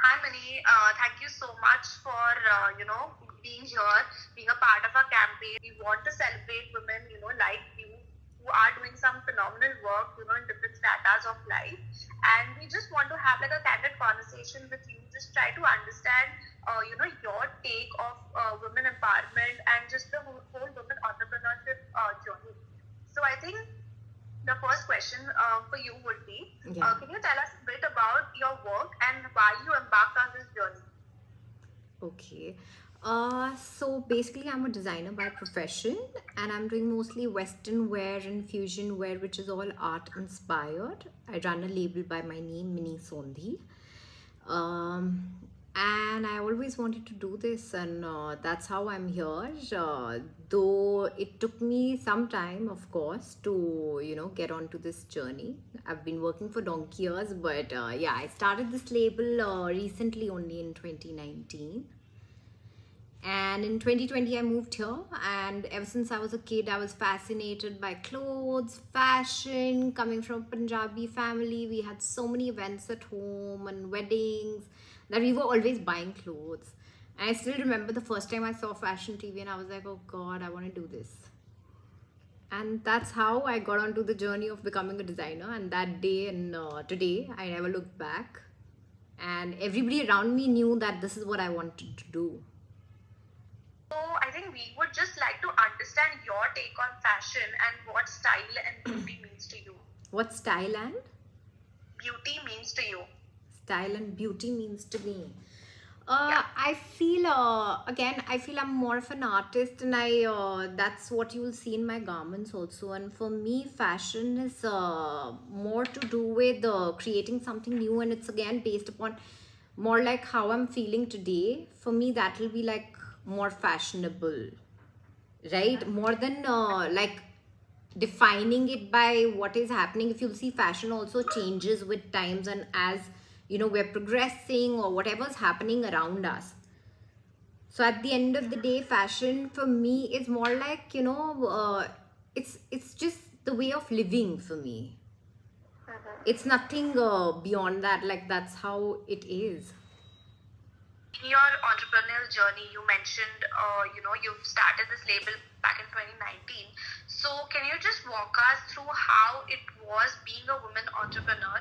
Hi, Mani. Thank you so much for being here, being a part of our campaign. We want to celebrate women, like you, who are doing some phenomenal work, in different stratas of life. And we just want to have like a candid conversation with you. Just try to understand, your take of women empowerment and just the whole women entrepreneurship journey. So I think the first question for you would be, can you tell us a bit about your work and why you embarked on this journey? Okay. So basically, I'm a designer by profession, and I'm doing mostly Western wear and fusion wear, which is all art inspired. I run a label by my name, Mini Sondhi. Um, and I always wanted to do this, and that's how I'm here. Though it took me some time, of course, to get onto this journey. I've been working for donkey years, but yeah, I started this label recently, only in 2019. And in 2020, I moved here, and ever since I was a kid, I was fascinated by clothes, fashion. Coming from a Punjabi family, we had so many events at home and weddings that we were always buying clothes. And I still remember the first time I saw fashion TV, and I was like, oh God, I want to do this. And that's how I got onto the journey of becoming a designer. And that day and today, I never looked back. And everybody around me knew that this is what I wanted to do. So I think we would just like to understand your take on fashion and what style and beauty means to you. What style and beauty means to you? Style and beauty means to me. Yeah. I feel again, I feel I'm more of an artist, and I that's what you will see in my garments also. And for me, fashion is more to do with creating something new, and it's again based upon more like how I'm feeling today. For me, that will be like more fashionable, right? More than like defining it by what is happening. If you'll see, fashion also changes with times, and as we're progressing or whatever's happening around us. So at the end of the day, fashion for me is more like it's just the way of living for me. It's nothing beyond that. Like, that's how it is. In your entrepreneurial journey, you mentioned, you've started this label back in 2019. So can you just walk us through how it was being a woman entrepreneur,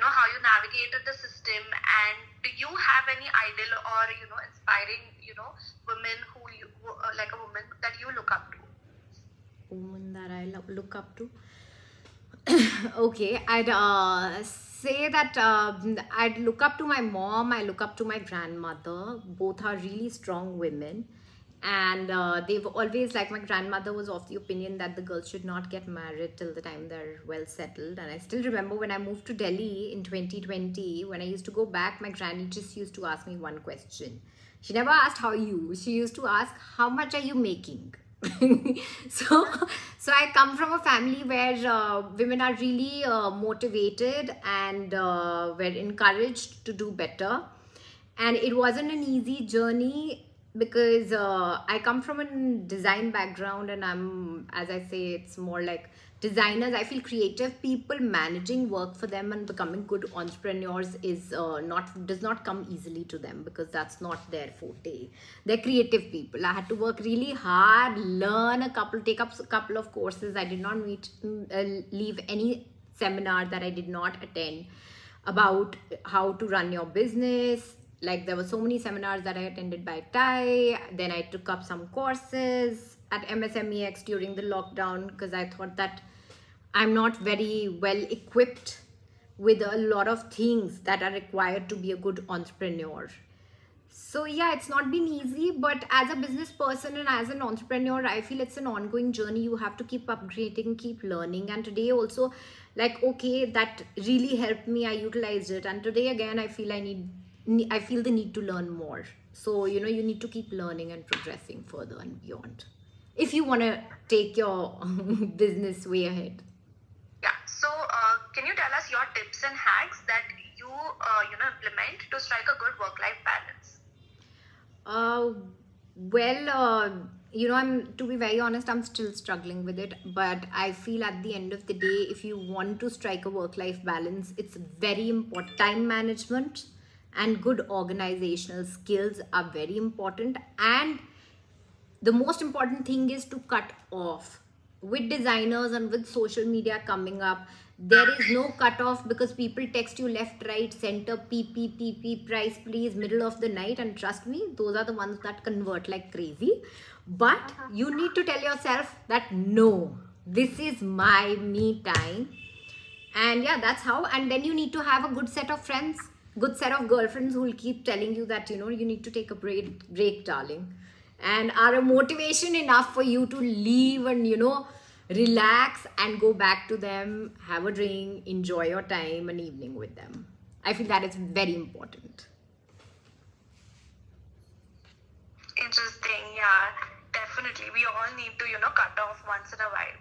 how you navigated the system, and do you have any ideal or, inspiring, women who you, like a woman that you look up to? Woman that I look up to? Okay, I'd say that I'd look up to my mom, I look up to my grandmother. Both are really strong women, and they've always, like, my grandmother was of the opinion that the girls should not get married till the time they're well settled. And I still remember when I moved to Delhi in 2020, when I used to go back, my granny just used to ask me one question. She never asked how you, she used to ask, how much are you making? so I come from a family where women are really motivated and were encouraged to do better. And it wasn't an easy journey because I come from a design background, and I'm, as I say, it's more like designers. I feel creative people, managing work for them and becoming good entrepreneurs is does not come easily to them, because that's not their forte. They're creative people. I had to work really hard, take up a couple of courses. I did not leave any seminar that I did not attend about how to run your business. Like, there were so many seminars that I attended by TAI. Then I took up some courses at MSMEX during the lockdown, because I thought that I'm not very well equipped with a lot of things that are required to be a good entrepreneur. So yeah, it's not been easy, but as a business person and as an entrepreneur, I feel it's an ongoing journey. You have to keep upgrading, keep learning. And today also, like, okay, that really helped me. I utilized it. And today again, I feel the need to learn more. So, you need to keep learning and progressing further and beyond, if you want to take your business way ahead. Yeah. So, can you tell us your tips and hacks that you, implement to strike a good work-life balance? To be very honest, I'm still struggling with it. But I feel at the end of the day, if you want to strike a work-life balance, it's very important. Time management and good organizational skills are very important. And the most important thing is to cut off. With designers and with social media coming up, there is no cut off, because people text you left, right, center, pp, price please, middle of the night, and trust me, those are the ones that convert like crazy. But you need to tell yourself that no, this is my me time. And yeah, that's how. And then you need to have a good set of friends, good set of girlfriends who will keep telling you that, you know, you need to take a break, darling, and are a motivation enough for you to leave and, you know, relax and go back to them, have a drink, enjoy your time and evening with them. I feel that is very important. Interesting, yeah, definitely. We all need to, you know, cut off once in a while.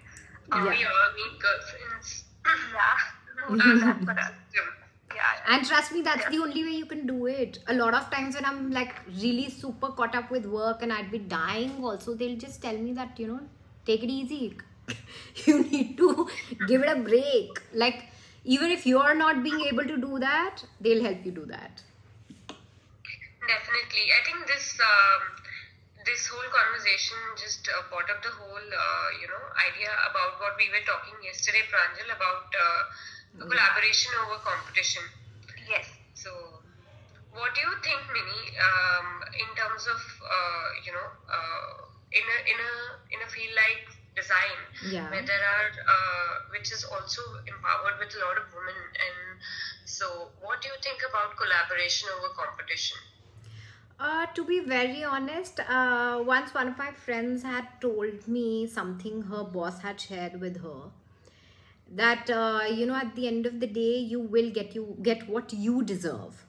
Yeah. We all need girlfriends. Yeah, who does that for us? Yeah. And trust me, that's the only way you can do it. A lot of times when I'm like really super caught up with work and I'd be dying also, they'll just tell me that, you know, take it easy. You need to give it a break. Like, even if you're not being able to do that, they'll help you do that. Definitely. I think this whole conversation just brought up the whole, idea about what we were talking yesterday, Pranjal, about collaboration over competition. Yes. So, what do you think, Mini, in terms of, in a field like design, Yeah. where there are, which is also empowered with a lot of women, and so what do you think about collaboration over competition? To be very honest, once one of my friends had told me something her boss had shared with her, that you know, at the end of the day, you will get what you deserve.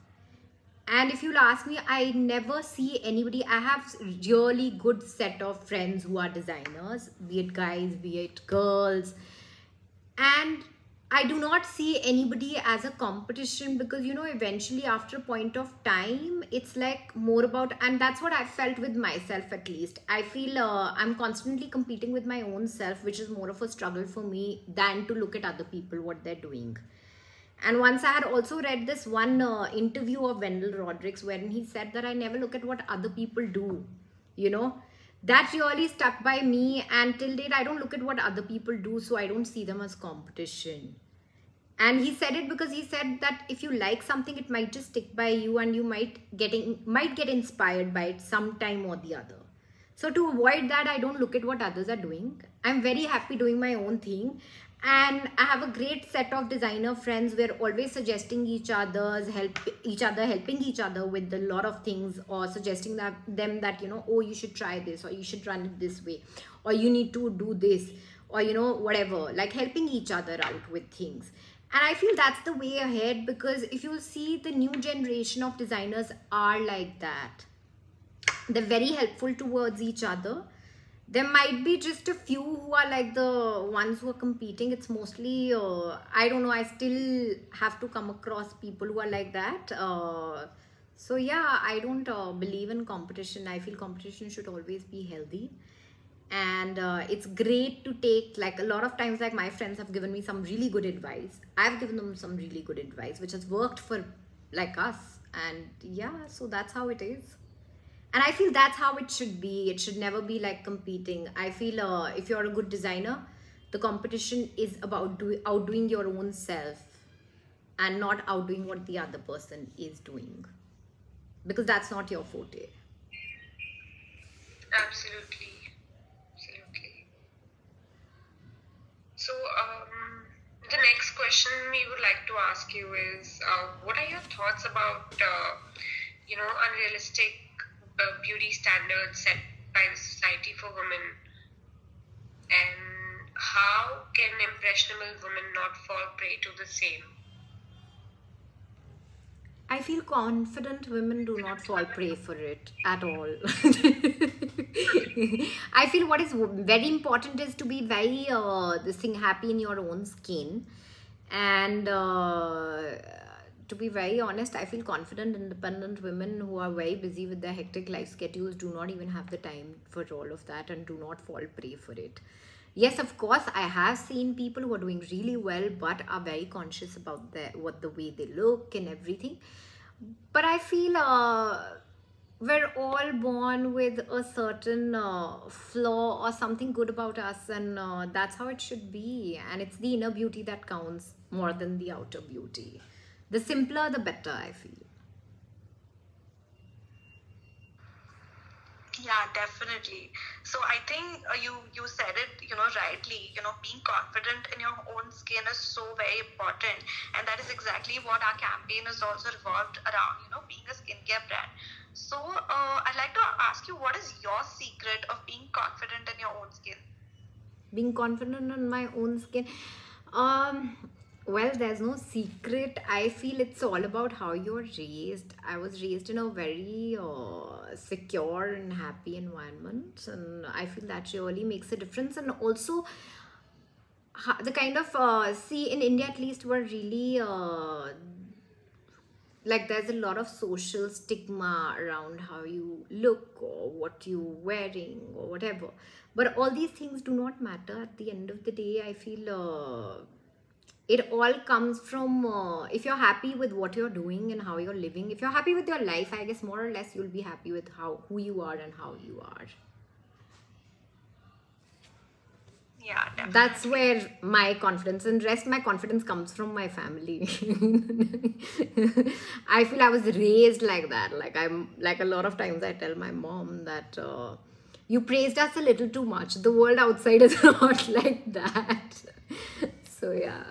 And if you'll ask me, I never see anybody. I have really good set of friends who are designers, be it guys, be it girls, and I do not see anybody as a competition, because, you know, eventually after a point of time, it's like more about, and that's what I felt with myself at least. I feel I'm constantly competing with my own self, which is more of a struggle for me than to look at other people, what they're doing. And once I had also read this one interview of Wendell Rodrigues, wherein he said that I never look at what other people do, you know. That really stuck by me, and till date I don't look at what other people do, so I don't see them as competition. And he said it because he said that if you like something, it might just stick by you, and you might get inspired by it sometime or the other. So to avoid that, I don't look at what others are doing. I'm very happy doing my own thing, and I have a great set of designer friends. We're always suggesting helping each other with a lot of things, or suggesting them that, you know, oh, you should try this, or you should run it this way, or you need to do this, or, you know, whatever, like helping each other out with things. And I feel that's the way ahead, because if you see, the new generation of designers are like that. They're very helpful towards each other. There might be just a few who are like the ones who are competing. It's mostly, I don't know, I still have to come across people who are like that. So yeah, I don't believe in competition. I feel competition should always be healthy. And it's great to take, like, a lot of times, like, my friends have given me some really good advice. I've given them some really good advice, which has worked for, like, us. And yeah, so that's how it is. And I feel that's how it should be. It should never be like competing. I feel if you're a good designer, the competition is about outdoing your own self, and not outdoing what the other person is doing, because that's not your forte. Absolutely. Absolutely. So, the next question we would like to ask you is, what are your thoughts about, unrealistic beauty standards set by the society for women, and how can impressionable women not fall prey to the same? I feel confident women do not fall prey for it at all. I feel what is very important is to be very happy in your own skin. And to be very honest, I feel confident, independent women who are very busy with their hectic life schedules do not even have the time for all of that, and do not fall prey for it. Yes, of course, I have seen people who are doing really well, but are very conscious about the way they look and everything. But I feel we're all born with a certain flaw or something good about us, and that's how it should be. And it's the inner beauty that counts more than the outer beauty. The simpler, the better, I feel. Yeah, definitely. So I think you said it, rightly. Being confident in your own skin is so very important, and that is exactly what our campaign is also revolved around. Being a skincare brand. So I'd like to ask you, what is your secret of being confident in your own skin? Being confident in my own skin. Um, well, there's no secret. I feel it's all about how you're raised. I was raised in a very secure and happy environment, and I feel that really makes a difference. And also, the kind of see in India at least, we're really like there's a lot of social stigma around how you look or what you're wearing or whatever, but all these things do not matter at the end of the day. I feel it all comes from if you're happy with what you're doing and how you're living, if you're happy with your life, I guess more or less you'll be happy with who you are and how you are. Yeah, definitely. That's where my confidence, and rest my confidence comes from my family. I feel I was raised like that. Like I'm like a lot of times I tell my mom that you praised us a little too much. The world outside is not like that. So yeah.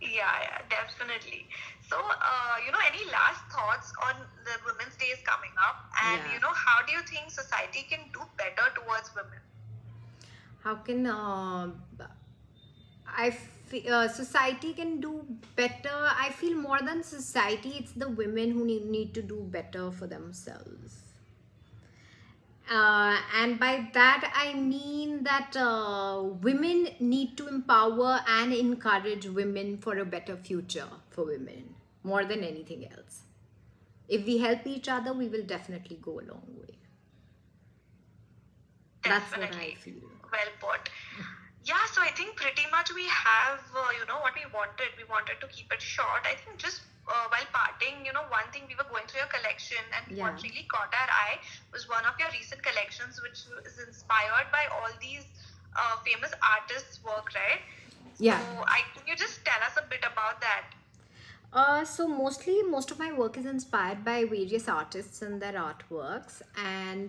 Yeah, definitely. So, any last thoughts on the Women's Day is coming up, and Yeah. How do you think society can do better towards women? How can society can do better? I feel more than society, it's the women who need to do better for themselves. And by that I mean that women need to empower and encourage women for a better future for women more than anything else. If we help each other, we will definitely go a long way. That's what I Definitely. feel. Well put. Yeah, so I think pretty much we have, what we wanted. We wanted to keep it short. I think just while parting, one thing, we were going through your collection, and Yeah. what really caught our eye was one of your recent collections, which is inspired by all these famous artists' work, right? Yeah. So can you just tell us a bit about that? So most of my work is inspired by various artists and their artworks, and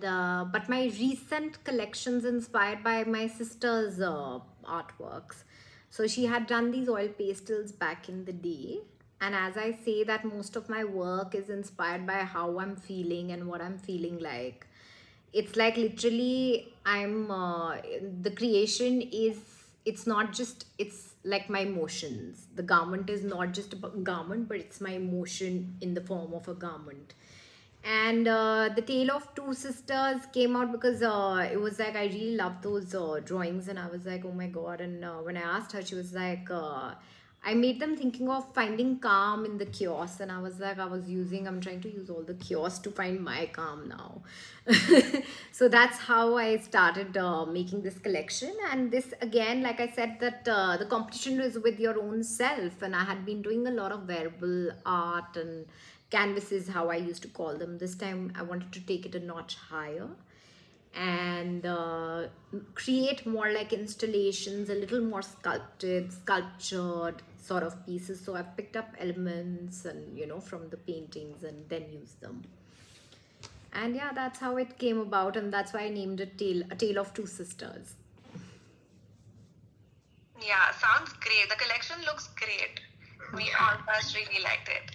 but my recent collections inspired by my sister's artworks. So she had done these oil pastels back in the day, and as I say that most of my work is inspired by how I'm feeling and what I'm feeling like. It's like literally I'm the creation is, it's not just, it's like my emotions. The garment is not just a garment, but it's my emotion in the form of a garment. And the Tale of Two Sisters came out because it was like I really loved those drawings, and I was like, oh my god. And when I asked her, she was like, I made them thinking of finding calm in the chaos, and I was like, I'm trying to use all the chaos to find my calm now. So that's how I started making this collection. And this, again, like I said, that the competition is with your own self, and I had been doing a lot of wearable art and canvases, how I used to call them. This time I wanted to take it a notch higher and create more like installations, a little more sculptured sort of pieces. So I've picked up elements and from the paintings and then used them. And yeah, that's how it came about, and that's why I named it A Tale of Two Sisters. Yeah, sounds great. The collection looks great. We all of us really liked it.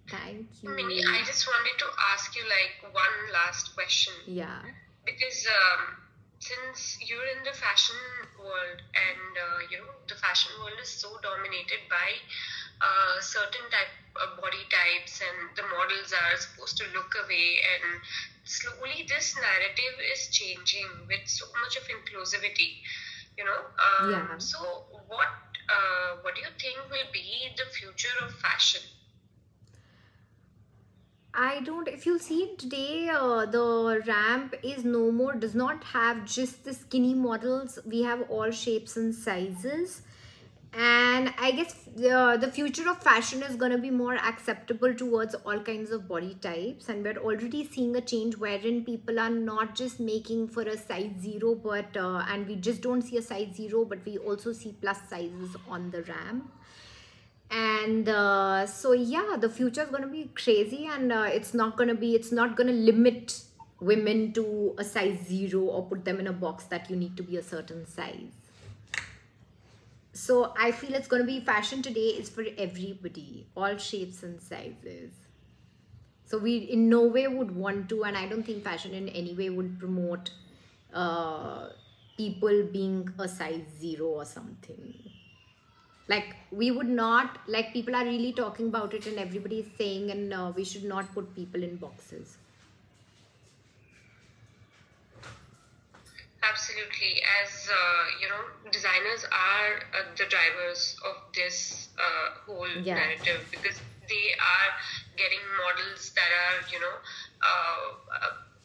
Thank Mini, you. I just wanted to ask you like one last question. Yeah. Because since you're in the fashion world, and the fashion world is so dominated by certain type of body types, and the models are supposed to look away, and slowly this narrative is changing with so much of inclusivity. Yeah. So what do you think will be the future of fashion? I don't, if you'll see today, the ramp is no more, does not have just the skinny models. We have all shapes and sizes. And I guess the future of fashion is going to be more acceptable towards all kinds of body types, and we're already seeing a change wherein people are not just making for a size 0, but and we just don't see a size 0, but we also see plus sizes on the ramp. And so yeah, the future is going to be crazy, and it's not going to limit women to a size 0 or put them in a box that you need to be a certain size. So I feel it's going to be, fashion today is for everybody, all shapes and sizes. So we in no way would want to, and I don't think fashion in any way would promote people being a size 0 or something. Like, we would not, like, people are really talking about it and everybody is saying, and we should not put people in boxes. Absolutely. As designers are the drivers of this whole narrative, because they are getting models that are,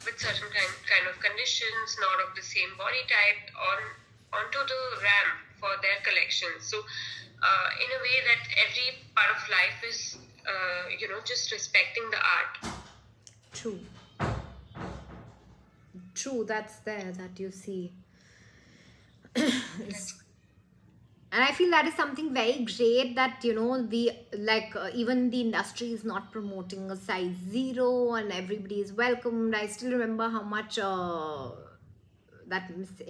with certain kind of conditions, not of the same body type, onto the ramp for their collections. So, in a way that every part of life is, just respecting the art. True. True, that's there, that you see. And I feel that is something very great, that even the industry is not promoting a size 0 and everybody is welcomed. I still remember how much that Miss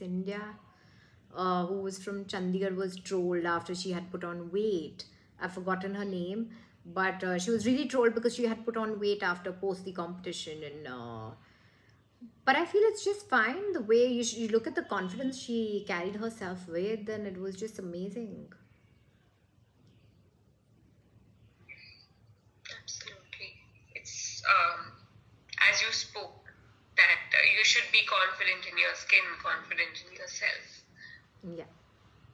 India, who was from Chandigarh, was trolled after she had put on weight. I've forgotten her name, but she was really trolled because she had put on weight after post the competition. And but I feel it's just fine, the way you look at the confidence she carried herself with, and it was just amazing. Absolutely. It's as you spoke, that you should be confident in your skin, confident in yourself. Yeah.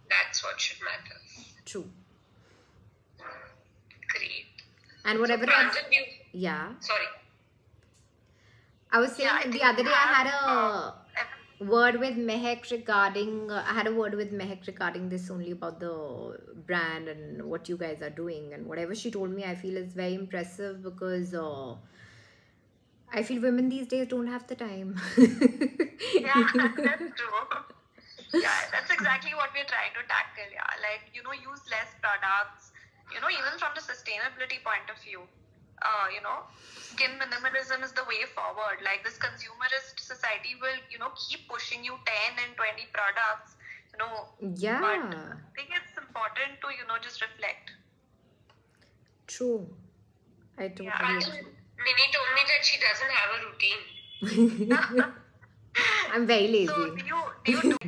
That's what should matter. True. Great. And whatever yeah. Sorry. I was saying the other day I had a word with Mehak regarding this, only about the brand and what you guys are doing, and whatever she told me I feel is very impressive, because I feel women these days don't have the time. Yeah, that's true. Yeah, that's exactly what we're trying to tackle. Yeah, like, use less products, even from the sustainability point of view. Skin minimalism is the way forward. Like, this consumerist society will, keep pushing you 10 and 20 products, Yeah. But I think it's important to, just reflect. True. I totally agree. Nini told me that she doesn't have a routine. I'm very lazy. So do you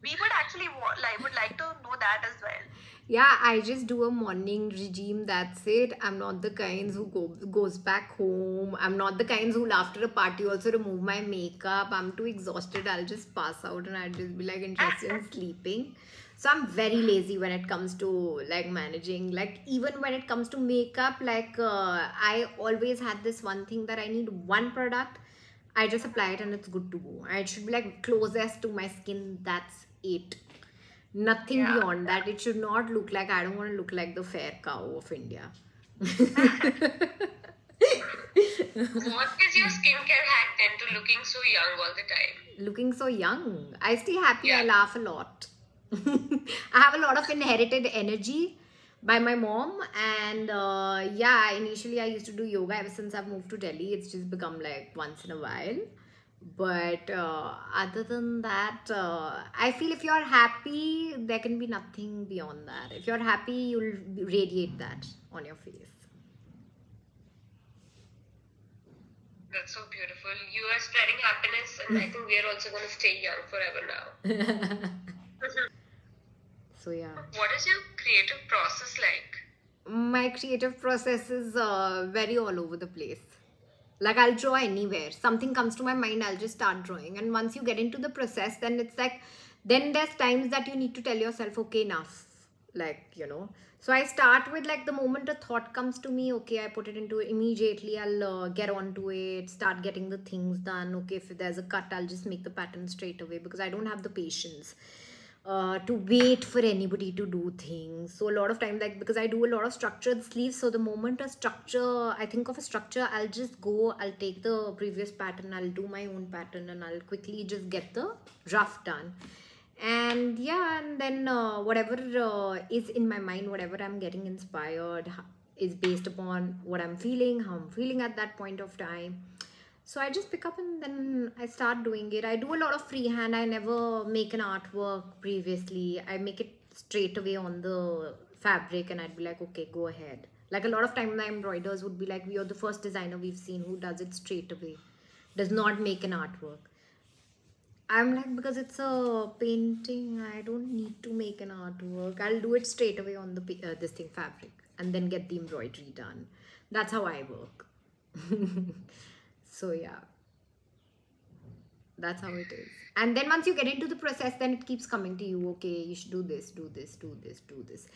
we would actually would like to know that as well. Yeah, I just do a morning regime, that's it. I'm not the kind who goes back home. I'm not the kind who after a party also remove my makeup. I'm too exhausted. I'll just pass out and I'll just be like interested in sleeping. So I'm very lazy when it comes to like managing. Like, even when it comes to makeup, like I always had this one thing that I need one product. I just apply it and it's good to go. It should be like closest to my skin. That's it. Nothing beyond that. It should not look like, I don't want to look like the fair cow of India. What is your skincare hack then to looking so young all the time? Looking so young? I stay happy. I laugh a lot. I have a lot of inherited energy by my mom, and initially I used to do yoga. Ever since I've moved to Delhi, it's just become like once in a while. But other than that, I feel if you're happy, there can be nothing beyond that. If you're happy, you'll radiate that on your face. That's so beautiful. You are spreading happiness, and I think we are also going to stay young forever now. So yeah. What is your creative process like? My creative process is very all over the place. Like, I'll draw anywhere. Something comes to my mind, I'll just start drawing. And once you get into the process, then it's like, then there's times that you need to tell yourself, okay, enough. Like, So I start with, like, the moment a thought comes to me, okay, I put it into it immediately. I'll get onto it, start getting the things done. Okay, if there's a cut, I'll just make the pattern straight away because I don't have the patience. to wait for anybody to do things. So a lot of time, like, because I do a lot of structured sleeves, so the moment I think of a structure, I'll just go, I'll take the previous pattern, I'll do my own pattern, and I'll quickly just get the rough done. And yeah, and then whatever is in my mind, whatever I'm getting inspired is based upon what I'm feeling, how I'm feeling at that point of time. So I just pick up and then I start doing it. I do a lot of freehand. I never make an artwork previously. I make it straight away on the fabric and I'd be like, okay, go ahead. Like a lot of time my embroiders would be like, you're the first designer we've seen who does it straight away, does not make an artwork. I'm like, because it's a painting, I don't need to make an artwork. I'll do it straight away on the this thing fabric and then get the embroidery done. That's how I work. So yeah, that's how it is. And then once you get into the process, then it keeps coming to you. Okay, you should do this, do this, do this, do this.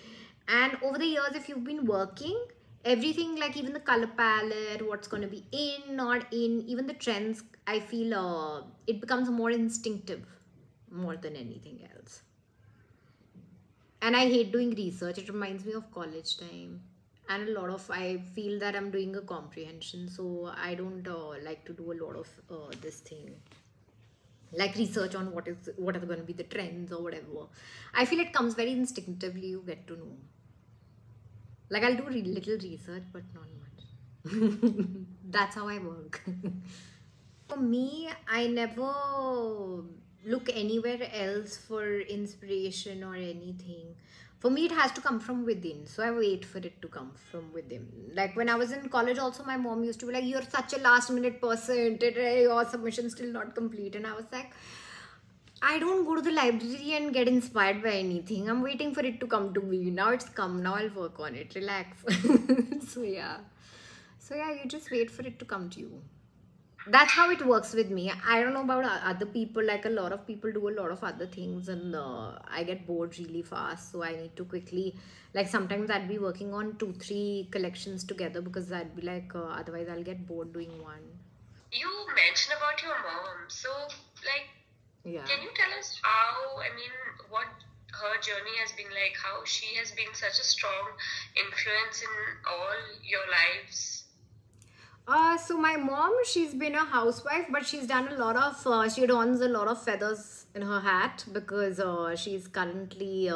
And over the years, if you've been working, everything, like even the color palette, what's going to be in, not in, even the trends, I feel it becomes more instinctive more than anything else. And I hate doing research. It reminds me of college time. And a lot of, I feel that I'm doing a comprehension, so I don't like to do a lot of this thing, like research on what are going to be the trends or whatever. I feel it comes very instinctively, you get to know. Like I'll do little research, but not much. That's how I work. For me, I never look anywhere else for inspiration or anything. For me, it has to come from within. So I wait for it to come from within. Like when I was in college also, my mom used to be like, you're such a last minute person. Today your submission's still not complete. And I was like, I don't go to the library and get inspired by anything. I'm waiting for it to come to me. Now it's come. Now I'll work on it. Relax. So yeah, you just wait for it to come to you. That's how it works with me. I don't know about other people. Like a lot of people do a lot of other things and I get bored really fast. So I need to quickly, like sometimes I'd be working on 2-3 collections together because I'd be like, otherwise I'll get bored doing one. You mentioned about your mom. So like, yeah, can you tell us how, what her journey has been like, how she has been such a strong influence in all your lives? So my mom, she's been a housewife, but she's done a lot of, she adorns a lot of feathers in her hat because she's currently,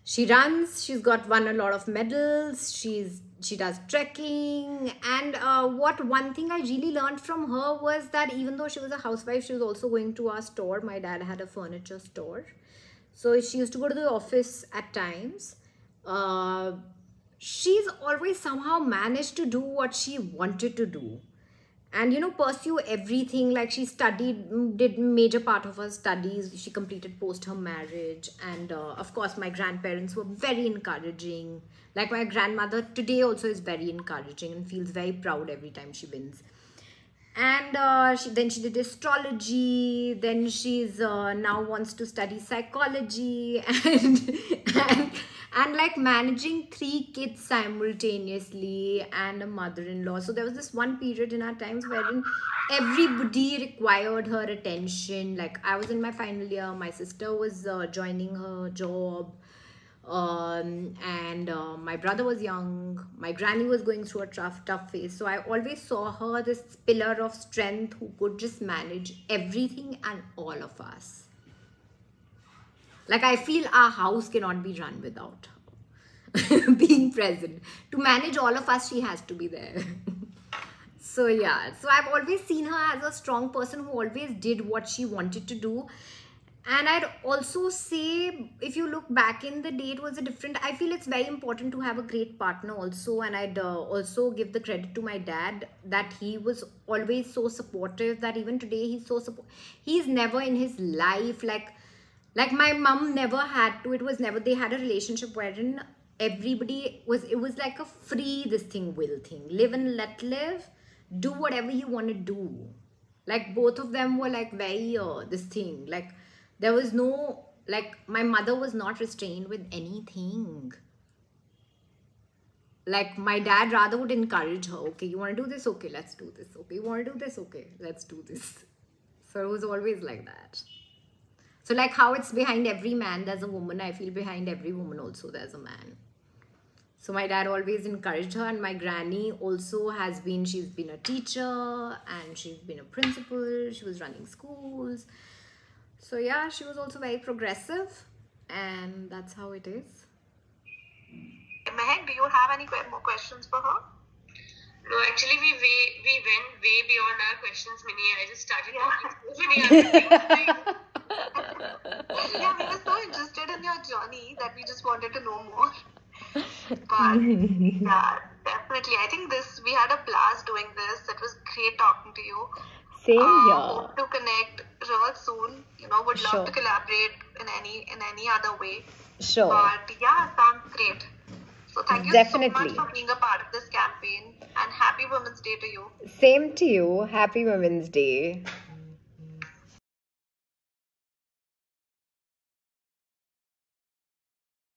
she runs, she's won a lot of medals, she does trekking. And one thing I really learned from her was that even though she was a housewife, she was also going to our store. My dad had a furniture store. So she used to go to the office at times. She's always somehow managed to do what she wanted to do and, you know, pursue everything. Like she did major part of her studies. She completed post her marriage. And of course, my grandparents were very encouraging. Like my grandmother today also is very encouraging and feels very proud every time she wins. And then she did astrology. Then she's now wants to study psychology and like managing 3 kids simultaneously and a mother-in-law. So there was this one period in our times wherein everybody required her attention. Like I was in my final year, my sister was joining her job, and my brother was young, my granny was going through a tough phase. So I always saw her this pillar of strength who could just manage everything and all of us. Like I feel our house cannot be run without her being present. To manage all of us, she has to be there. So yeah, so I've always seen her as a strong person who always did what she wanted to do. And I'd also say, if you look back in the day, it was a different, I feel it's very important to have a great partner also. And I'd also give the credit to my dad that he was always so supportive, that even today he's so supportive. He's never in his life, like my mom never had to, it was never, they had a relationship wherein everybody was, it was like a free will thing. Live and let live. Do whatever you want to do. Like both of them were like very, this thing. Like there was no, like my mother was not restrained with anything. Like my dad rather would encourage her. Okay, you want to do this? Okay, let's do this. Okay, you want to do this? Okay, let's do this. So it was always like that. So like how it's behind every man there's a woman, I feel behind every woman also there's a man. So my dad always encouraged her, and my granny also she's been a teacher and she's been a principal, she was running schools. So yeah, she was also very progressive, and that's how it is. Mehak, do you have any more questions for her? No, actually, we went way beyond our questions, Minnie. I just started talking so many other things. Yeah, we were so interested in your journey that we just wanted to know more. But yeah, definitely. I think we had a blast doing this. It was great talking to you. Same here. Hope to connect real soon. Would love to collaborate in any other way. Sure. But yeah, sounds great. So thank you so much for being a part of this campaign, and happy Women's Day to you. Same to you. Happy Women's Day.